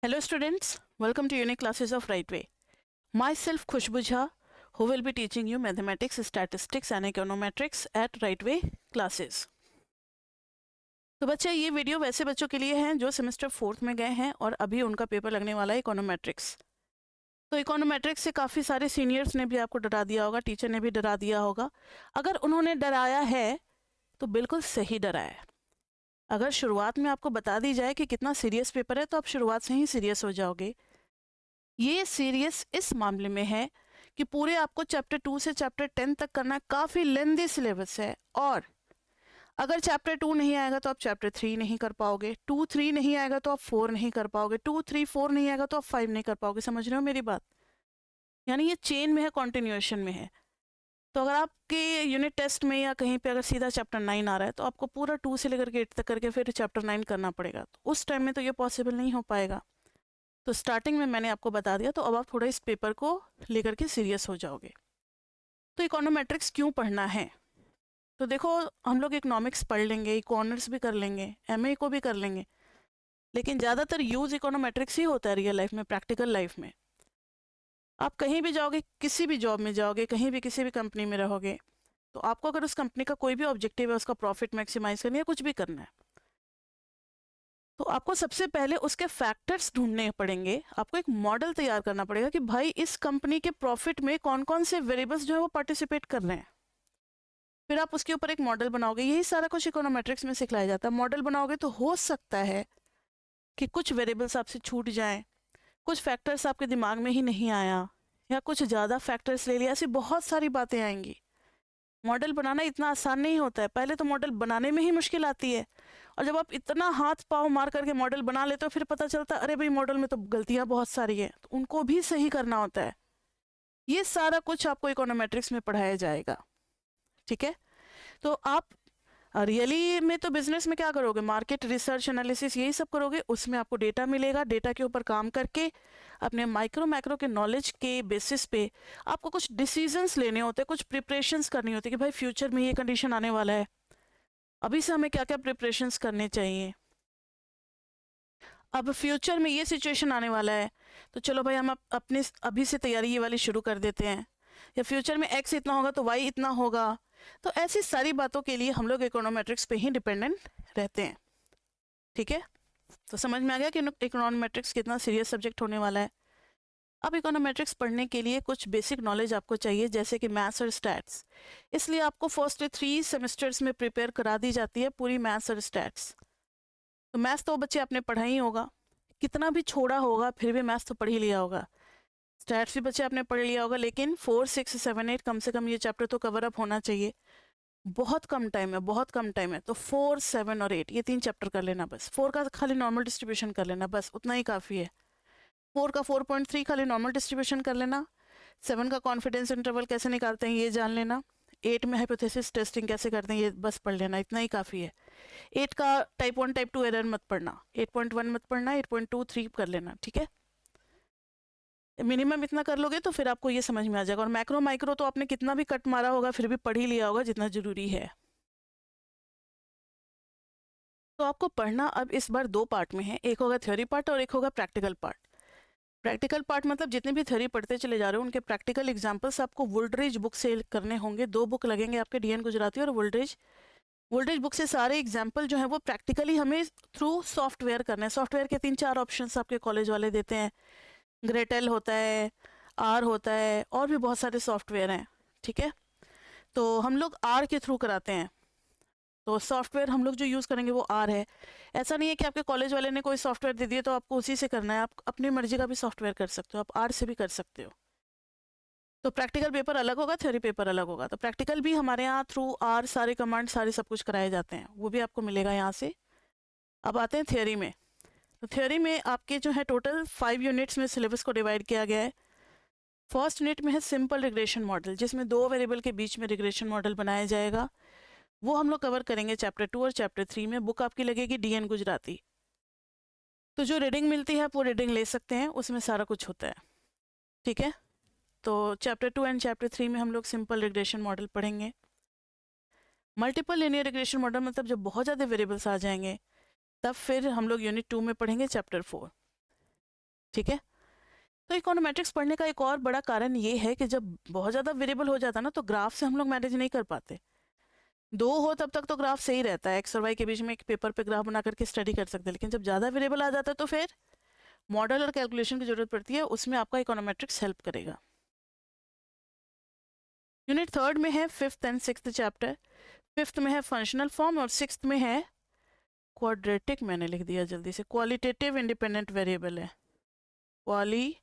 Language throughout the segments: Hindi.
Hello students, welcome to Unique Classes of Right Way. Myself Khushbu Jha, who will be teaching you mathematics, statistics and econometrics at Right Way classes. तो बच्चे ये वीडियो वैसे बच्चों के लिए हैं जो सेमेस्टर 4th में गए हैं और अभी उनका पेपर लगने वाला है इकोनोमेट्रिक्स। तो इकोनोमेट्रिक्स से काफ़ी सारे सीनियर्स ने भी आपको डरा दिया होगा, टीचर ने भी डरा दिया होगा। अगर उन्होंने डराया है तो बिल्कुल सही डराया है। अगर शुरुआत में आपको बता दी जाए कि कितना सीरियस पेपर है तो आप शुरुआत से ही सीरियस हो जाओगे। ये सीरियस इस मामले में है कि पूरे आपको चैप्टर 2 से चैप्टर 10 तक करना है, काफ़ी लेंदी सिलेबस है। और अगर चैप्टर 2 नहीं आएगा तो आप चैप्टर 3 नहीं कर पाओगे, 2-3 नहीं आएगा तो आप 4 नहीं कर पाओगे, 2-3-4 नहीं आएगा तो आप 5 नहीं कर पाओगे। समझ रहे हो मेरी बात? यानी ये चेन में है, कॉन्टिन्यूएशन में है। तो अगर आपके यूनिट टेस्ट में या कहीं पे अगर सीधा चैप्टर 9 आ रहा है तो आपको पूरा 2 से लेकर के 8 तक करके फिर चैप्टर 9 करना पड़ेगा। तो उस टाइम में तो ये पॉसिबल नहीं हो पाएगा। तो स्टार्टिंग में मैंने आपको बता दिया, तो अब आप थोड़ा इस पेपर को लेकर के सीरियस हो जाओगे। तो इकोनोमेट्रिक्स क्यों पढ़ना है? तो देखो, हम लोग इकोनॉमिक्स पढ़ लेंगे, इकोनॉर्स भी कर लेंगे, एमए को भी कर लेंगे, लेकिन ज़्यादातर यूज़ इकोनोमेट्रिक्स ही होता है रियल लाइफ में, प्रैक्टिकल लाइफ में। आप कहीं भी जाओगे, किसी भी जॉब में जाओगे, कहीं भी किसी भी कंपनी में रहोगे, तो आपको अगर उस कंपनी का कोई भी ऑब्जेक्टिव है, उसका प्रॉफिट मैक्सिमाइज करना है, कुछ भी करना है, तो आपको सबसे पहले उसके फैक्टर्स ढूंढने पड़ेंगे। आपको एक मॉडल तैयार करना पड़ेगा कि भाई इस कंपनी के प्रॉफिट में कौन कौन से वेरिएबल्स जो है वो पार्टिसिपेट कर रहे हैं। फिर आप उसके ऊपर एक मॉडल बनाओगे। यही सारा कुछ इकोनोमेट्रिक्स में सिखाया जाता है। मॉडल बनाओगे तो हो सकता है कि कुछ वेरिएबल्स आपसे छूट जाएं, कुछ फैक्टर्स आपके दिमाग में ही नहीं आया, या कुछ ज़्यादा फैक्टर्स ले लिया, ऐसी बहुत सारी बातें आएंगी। मॉडल बनाना इतना आसान नहीं होता है। पहले तो मॉडल बनाने में ही मुश्किल आती है, और जब आप इतना हाथ पाँव मार करके मॉडल बना लेते हो फिर पता चलता है अरे भाई मॉडल में तो गलतियां बहुत सारी है, तो उनको भी सही करना होता है। ये सारा कुछ आपको इकोनोमेट्रिक्स में पढ़ाया जाएगा। ठीक है, तो आप रियली में तो बिजनेस में क्या करोगे, मार्केट रिसर्च एनालिसिस यही सब करोगे। उसमें आपको डेटा मिलेगा, डेटा के ऊपर काम करके अपने माइक्रो मैक्रो के नॉलेज के बेसिस पे आपको कुछ डिसीजंस लेने होते हैं, कुछ प्रिपरेशंस करनी होती है कि भाई फ्यूचर में ये कंडीशन आने वाला है, अभी से हमें क्या क्या प्रिपरेशंस करने चाहिए। अब फ्यूचर में ये सिचुएशन आने वाला है, तो चलो भाई हम अपने अभी से तैयारी ये वाली शुरू कर देते हैं। या फ्यूचर में एक्स इतना होगा तो वाई इतना होगा। तो ऐसी सारी बातों के लिए हम लोग इकोनोमेट्रिक्स पे ही डिपेंडेंट रहते हैं। ठीक है, तो समझ में आ गया कि इकोनोमेट्रिक्स कितना सीरियस सब्जेक्ट होने वाला है। अब इकोनोमेट्रिक्स पढ़ने के लिए कुछ बेसिक नॉलेज आपको चाहिए, जैसे कि मैथ्स और स्टैट्स। इसलिए आपको फर्स्ट 3 सेमेस्टर्स में प्रिपेयर करा दी जाती है पूरी मैथ्स और स्टैट्स। तो मैथ्स तो बच्चे आपने पढ़ा ही होगा, कितना भी छोड़ा होगा फिर भी मैथ्स तो पढ़ ही लिया होगा। स्टैट्स भी बच्चे आपने पढ़ लिया होगा, लेकिन 4, 6, 7, 8 कम से कम ये चैप्टर तो कवर अप होना चाहिए। बहुत कम टाइम है, बहुत कम टाइम है, तो 4, 7 और 8 ये 3 चैप्टर कर लेना बस। 4 का खाली नॉर्मल डिस्ट्रीब्यूशन कर लेना, बस उतना ही काफ़ी है। 4 का 4.3 खाली नॉर्मल डिस्ट्रीब्यूशन कर लेना। 7 का कॉन्फिडेंस इंटरवल कैसे निकालते हैं ये जान लेना। 8 में हाइपोथेसिस टेस्टिंग कैसे करते हैं ये बस पढ़ लेना, इतना ही काफ़ी है। 8 का टाइप 1 टाइप 2 एरर मत पढ़ना, 8.1 मत पढ़ना, 8.2-3 कर लेना। ठीक है, मिनिमम इतना कर लोगे तो फिर आपको ये समझ में आ जाएगा। और मैक्रो माइक्रो तो आपने कितना भी कट मारा होगा फिर भी पढ़ ही लिया होगा जितना जरूरी है। तो आपको पढ़ना अब इस बार 2 पार्ट में है, एक होगा थ्योरी पार्ट और एक होगा प्रैक्टिकल पार्ट। प्रैक्टिकल पार्ट मतलब जितने भी थ्योरी पढ़ते चले जा रहे हो उनके प्रैक्टिकल एग्जाम्पल्स आपको वुल्ड्रिज बुक से करने होंगे। 2 बुक लगेंगे आपके, डीएन गुजराती और वुल्ड्रिज। वुल्ड्रिज बुक से सारे एग्जाम्पल जो है वो प्रैक्टिकली हमें थ्रू सॉफ्टवेयर करना है। सॉफ्टवेयर के 3-4 ऑप्शंस आपके कॉलेज वाले देते हैं। ग्रेटेल होता है, आर होता है, और भी बहुत सारे सॉफ्टवेयर हैं। ठीक है, तो हम लोग आर के थ्रू कराते हैं। तो सॉफ्टवेयर हम लोग जो यूज़ करेंगे वो आर है। ऐसा नहीं है कि आपके कॉलेज वाले ने कोई सॉफ्टवेयर दे दिया तो आपको उसी से करना है। आप अपनी मर्जी का भी सॉफ्टवेयर कर सकते हो, आप आर से भी कर सकते हो। तो प्रैक्टिकल पेपर अलग होगा, थ्योरी पेपर अलग होगा। तो प्रैक्टिकल भी हमारे यहाँ थ्रू आर सारे कमांड सारे सब कुछ कराए जाते हैं, वो भी आपको मिलेगा यहाँ से। अब आते हैं थ्योरी में। तो थ्योरी में आपके जो है टोटल 5 यूनिट्स में सिलेबस को डिवाइड किया गया है। फर्स्ट यूनिट में है सिंपल रिग्रेशन मॉडल, जिसमें 2 वेरिएबल के बीच में रिग्रेशन मॉडल बनाया जाएगा। वो हम लोग कवर करेंगे चैप्टर 2 और चैप्टर 3 में। बुक आपकी लगेगी डीएन गुजराती। तो जो रीडिंग मिलती है आप वो रीडिंग ले सकते हैं, उसमें सारा कुछ होता है। ठीक है, तो चैप्टर 2 एंड चैप्टर 3 में हम लोग सिंपल रिग्रेशन मॉडल पढ़ेंगे। मल्टीपल लिनियर रिग्रेशन मॉडल मतलब जब बहुत ज़्यादा वेरिएबल्स आ जाएंगे तब फिर हम लोग यूनिट 2 में पढ़ेंगे चैप्टर 4। ठीक है। तो इकोनोमेट्रिक्स पढ़ने का एक और बड़ा कारण ये है कि जब बहुत ज़्यादा वेरिएबल हो जाता है ना, तो ग्राफ से हम लोग मैनेज नहीं कर पाते। दो हो तब तक तो ग्राफ सही रहता है, एक्स और वाई के बीच में एक पेपर पे ग्राफ बना करके स्टडी कर सकते हैं, लेकिन जब ज़्यादा वेरिएबल आ जाता है तो फिर मॉडल और कैलकुलेशन की जरूरत पड़ती है, उसमें आपका इकोनोमेट्रिक्स हेल्प करेगा। यूनिट 3 में है 5th and 6th chapter. 5th में है फंक्शनल फॉर्म और 6th में है क्वाड्रेटिक, मैंने लिख दिया जल्दी से, क्वालिटेटिव इंडिपेंडेंट वेरिएबल है, क्वालिटेटिव,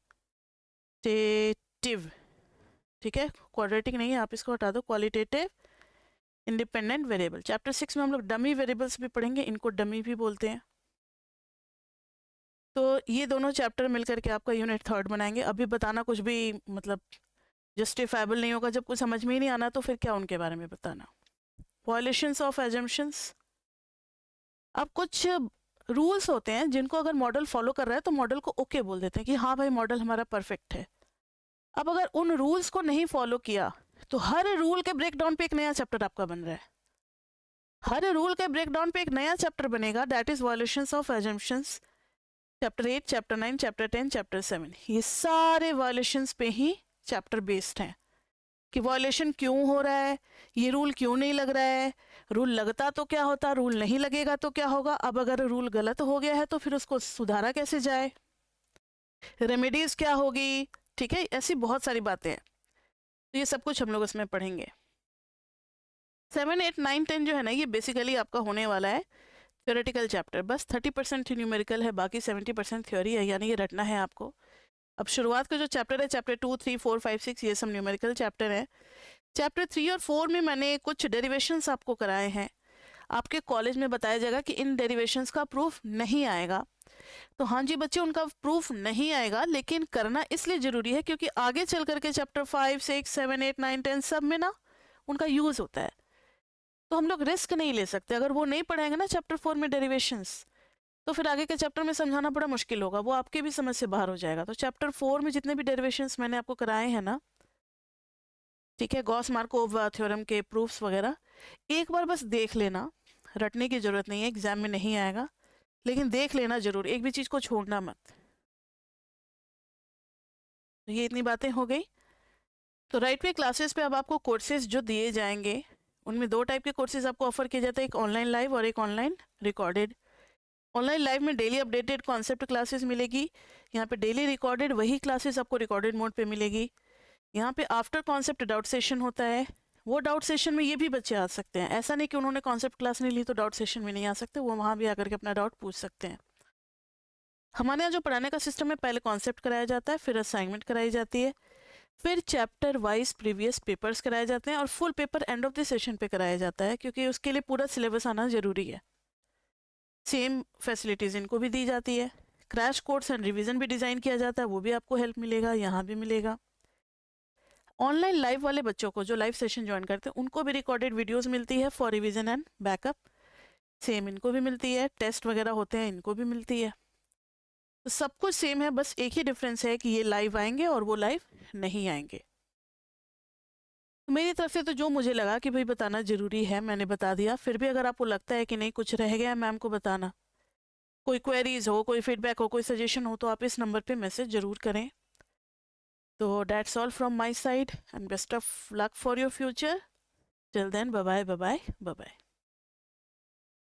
ठीक है, क्वाड्रेटिक नहीं है, आप इसको हटा दो, क्वालिटेटिव इंडिपेंडेंट वेरिएबल। चैप्टर 6 में हम लोग डमी वेरिएबल्स भी पढ़ेंगे, इनको डमी भी बोलते हैं। तो ये दोनों चैप्टर मिलकर के आपका यूनिट 3 बनाएंगे। अभी बताना कुछ भी मतलब जस्टिफाइबल नहीं होगा, जब कुछ समझ में ही नहीं आना तो फिर क्या उनके बारे में बताना। वायलेशंस ऑफ एजम्पशंस, अब कुछ रूल्स होते हैं जिनको अगर मॉडल फॉलो कर रहा है तो मॉडल को ओके बोल देते हैं कि हाँ भाई मॉडल हमारा परफेक्ट है। अब अगर उन रूल्स को नहीं फॉलो किया तो हर रूल के ब्रेकडाउन पे एक नया चैप्टर आपका बन रहा है, हर रूल के ब्रेकडाउन पे एक नया चैप्टर बनेगा, that is violations of assumptions. Chapter 8, chapter 9, chapter 10, chapter 7, ये सारे वायलेशंस पे ही चैप्टर बेस्ड हैं कि वायलेशन क्यों हो रहा है, ये रूल क्यों नहीं लग रहा है, रूल लगता तो क्या होता, रूल नहीं लगेगा तो क्या होगा, अब अगर रूल गलत हो गया है तो फिर उसको सुधारा कैसे जाए, रेमेडीज क्या होगी, ठीक है, ऐसी बहुत सारी बातें हैं। तो ये सब कुछ हम लोग इसमें पढ़ेंगे। 7, 8, 9, 10 जो है ना, ये बेसिकली आपका होने वाला है थ्योरेटिकल चैप्टर, बस 30% न्यूमेरिकल है, बाकी 70% थ्योरी है, यानी ये रटना है आपको। अब शुरुआत का जो चैप्टर है, चैप्टर 2, 3, 4, 5, 6, ये सब न्यूमेरिकल चैप्टर है। चैप्टर 3 और 4 में मैंने कुछ डेरिवेशंस आपको कराए हैं, आपके कॉलेज में बताया जाएगा कि इन डेरिवेशंस का प्रूफ नहीं आएगा। तो हाँ जी बच्चे, उनका प्रूफ नहीं आएगा, लेकिन करना इसलिए ज़रूरी है क्योंकि आगे चल करके चैप्टर 5, 6, 7, 8, 9, 10 सब में ना उनका यूज़ होता है। तो हम लोग रिस्क नहीं ले सकते, अगर वो नहीं पढ़ाएंगे ना चैप्टर 4 में डेरिवेशंस, तो फिर आगे के चैप्टर में समझाना बड़ा मुश्किल होगा, वो आपके भी समझ से बाहर हो जाएगा। तो चैप्टर 4 में जितने भी डेरिवेशंस मैंने आपको कराए हैं ना, ठीक है, गॉस मार्कोव थ्योरम के प्रूफ्स वगैरह, एक बार बस देख लेना, रटने की ज़रूरत नहीं है, एग्जाम में नहीं आएगा, लेकिन देख लेना जरूर, एक भी चीज़ को छोड़ना मत। तो ये इतनी बातें हो गई। तो राइट वे क्लासेस पे अब आपको कोर्सेज जो दिए जाएंगे, उनमें 2 टाइप के कोर्सेज आपको ऑफर किए जाते हैं, एक ऑनलाइन लाइव और एक ऑनलाइन रिकॉर्डेड। ऑनलाइन लाइव में डेली अपडेटेड कॉन्सेप्ट क्लासेस मिलेगी, यहाँ पे डेली रिकॉर्डेड वही क्लासेस आपको रिकॉर्डेड मोड पे मिलेगी। यहाँ पे आफ्टर कॉन्सेप्ट डाउट सेशन होता है, वो डाउट सेशन में ये भी बच्चे आ सकते हैं, ऐसा नहीं कि उन्होंने कॉन्सेप्ट क्लास नहीं ली तो डाउट सेशन में नहीं आ सकते, वो वहाँ भी आकर के अपना डाउट पूछ सकते हैं। हमारे यहाँ जो पढ़ाने का सिस्टम है, पहले कॉन्सेप्ट कराया जाता है, फिर असाइनमेंट कराई जाती है, फिर चैप्टर वाइज प्रीवियस पेपर्स कराए जाते हैं और full paper end of the session पे कराया जाता है, क्योंकि उसके लिए पूरा सिलेबस आना जरूरी है। सेम फैसिलिटीज़ इनको भी दी जाती है, क्रैश कोर्स एंड रिवीजन भी डिज़ाइन किया जाता है, वो भी आपको हेल्प मिलेगा, यहाँ भी मिलेगा। ऑनलाइन लाइव वाले बच्चों को जो लाइव सेशन ज्वाइन करते हैं उनको भी रिकॉर्डेड वीडियोस मिलती है for revision and backup, same इनको भी मिलती है, टेस्ट वगैरह होते हैं इनको भी मिलती है। तो सब कुछ सेम है, बस एक ही डिफरेंस है कि ये लाइव आएंगे और वो लाइव नहीं आएंगे। तो मेरी तरफ से तो जो मुझे लगा कि भाई बताना ज़रूरी है मैंने बता दिया, फिर भी अगर आपको लगता है कि नहीं कुछ रह गया मैम को बताना, कोई क्वेरीज हो, कोई फीडबैक हो, कोई सजेशन हो, तो आप इस नंबर पे मैसेज ज़रूर करें। तो that's all from my side and best of luck for your future. Till then, bye bye, bye bye, bye bye.